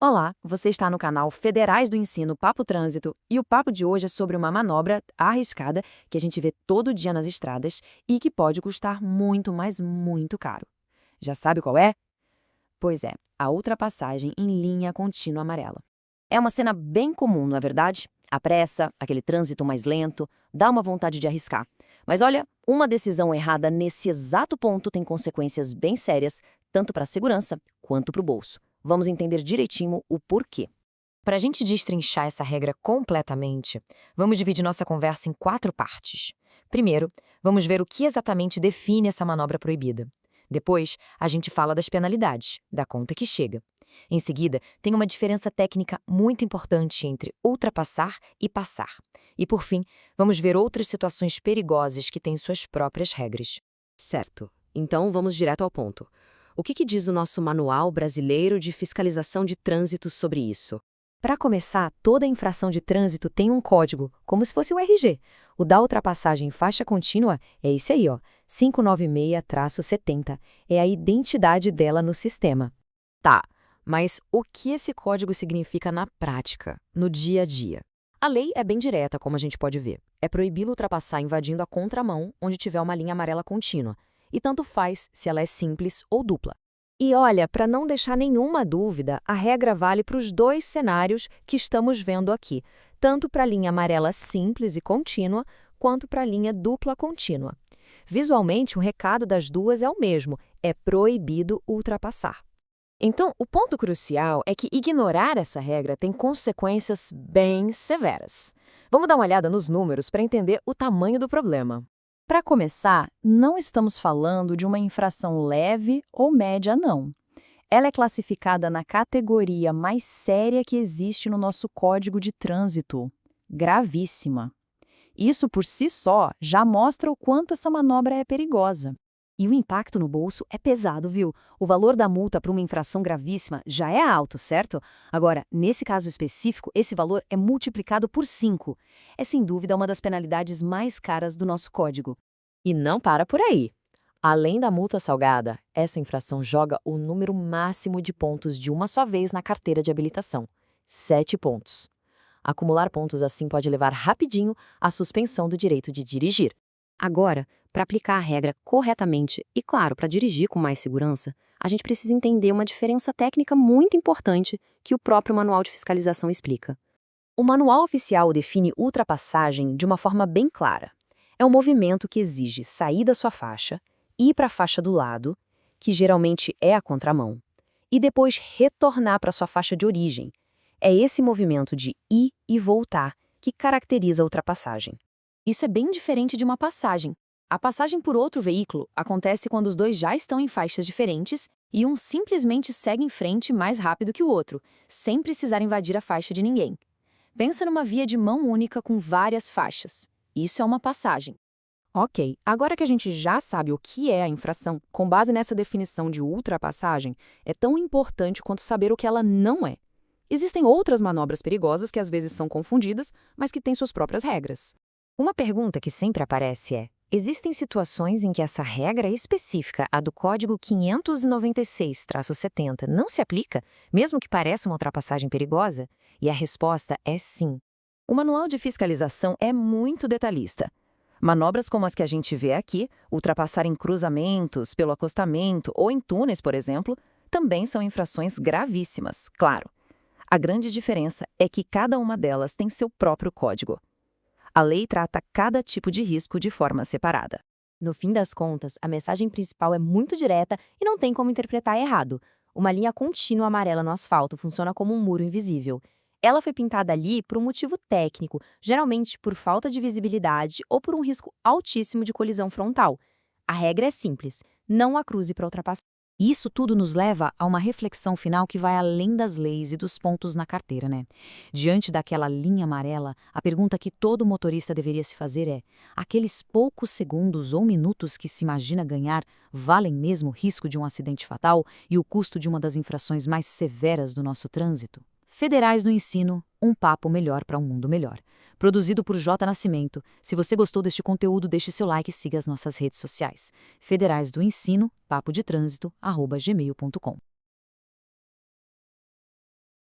Olá, você está no canal Federais do Ensino Papo Trânsito e o papo de hoje é sobre uma manobra arriscada que a gente vê todo dia nas estradas e que pode custar muito, mas muito caro. Já sabe qual é? Pois é, a ultrapassagem em linha contínua amarela. É uma cena bem comum, não é verdade? A pressa, aquele trânsito mais lento, dá uma vontade de arriscar. Mas olha, uma decisão errada nesse exato ponto tem consequências bem sérias, tanto para a segurança quanto para o bolso. Vamos entender direitinho o porquê. Para a gente destrinchar essa regra completamente, vamos dividir nossa conversa em 4 partes. Primeiro, vamos ver o que exatamente define essa manobra proibida. Depois, a gente fala das penalidades, da conta que chega. Em seguida, tem uma diferença técnica muito importante entre ultrapassar e passar. E por fim, vamos ver outras situações perigosas que têm suas próprias regras. Certo. Então vamos direto ao ponto. O que diz o nosso Manual Brasileiro de Fiscalização de Trânsito sobre isso? Para começar, toda infração de trânsito tem um código, como se fosse o RG. O da ultrapassagem em faixa contínua é esse aí, ó, 596-70. É a identidade dela no sistema. Tá, mas o que esse código significa na prática, no dia a dia? A lei é bem direta, como a gente pode ver. É proibido ultrapassar invadindo a contramão onde tiver uma linha amarela contínua. E tanto faz se ela é simples ou dupla. E olha, para não deixar nenhuma dúvida, a regra vale para os 2 cenários que estamos vendo aqui, tanto para a linha amarela simples e contínua, quanto para a linha dupla contínua. Visualmente, o recado das duas é o mesmo: é proibido ultrapassar. Então, o ponto crucial é que ignorar essa regra tem consequências bem severas. Vamos dar uma olhada nos números para entender o tamanho do problema. Para começar, não estamos falando de uma infração leve ou média, não. Ela é classificada na categoria mais séria que existe no nosso Código de Trânsito: gravíssima. Isso por si só já mostra o quanto essa manobra é perigosa. E o impacto no bolso é pesado, viu? O valor da multa para uma infração gravíssima já é alto, certo? Agora, nesse caso específico, esse valor é multiplicado por 5. É sem dúvida uma das penalidades mais caras do nosso código. E não para por aí. Além da multa salgada, essa infração joga o número máximo de pontos de uma só vez na carteira de habilitação: 7 pontos. Acumular pontos assim pode levar rapidinho à suspensão do direito de dirigir. Agora, para aplicar a regra corretamente e, claro, para dirigir com mais segurança, a gente precisa entender uma diferença técnica muito importante que o próprio Manual de Fiscalização explica. O Manual Oficial define ultrapassagem de uma forma bem clara. É um movimento que exige sair da sua faixa, ir para a faixa do lado, que geralmente é a contramão, e depois retornar para a sua faixa de origem. É esse movimento de ir e voltar que caracteriza a ultrapassagem. Isso é bem diferente de uma passagem. A passagem por outro veículo acontece quando os dois já estão em faixas diferentes e um simplesmente segue em frente mais rápido que o outro, sem precisar invadir a faixa de ninguém. Pensa numa via de mão única com várias faixas. Isso é uma passagem. Ok, agora que a gente já sabe o que é a infração, com base nessa definição de ultrapassagem, é tão importante quanto saber o que ela não é. Existem outras manobras perigosas que às vezes são confundidas, mas que têm suas próprias regras. Uma pergunta que sempre aparece é: existem situações em que essa regra específica, a do Código 596-70, não se aplica, mesmo que pareça uma ultrapassagem perigosa? E a resposta é sim. O Manual de Fiscalização é muito detalhista. Manobras como as que a gente vê aqui, ultrapassar em cruzamentos, pelo acostamento ou em túneis, por exemplo, também são infrações gravíssimas, claro. A grande diferença é que cada uma delas tem seu próprio código. A lei trata cada tipo de risco de forma separada. No fim das contas, a mensagem principal é muito direta e não tem como interpretar errado. Uma linha contínua amarela no asfalto funciona como um muro invisível. Ela foi pintada ali por um motivo técnico, geralmente por falta de visibilidade ou por um risco altíssimo de colisão frontal. A regra é simples: não a cruze para ultrapassar. Isso tudo nos leva a uma reflexão final que vai além das leis e dos pontos na carteira, né? Diante daquela linha amarela, a pergunta que todo motorista deveria se fazer é: aqueles poucos segundos ou minutos que se imagina ganhar valem mesmo o risco de um acidente fatal e o custo de uma das infrações mais severas do nosso trânsito? Federais do Ensino, um papo melhor para um mundo melhor. Produzido por J. Nascimento. Se você gostou deste conteúdo, deixe seu like e siga as nossas redes sociais. Federais do Ensino, papo de trânsito, @gmail.com.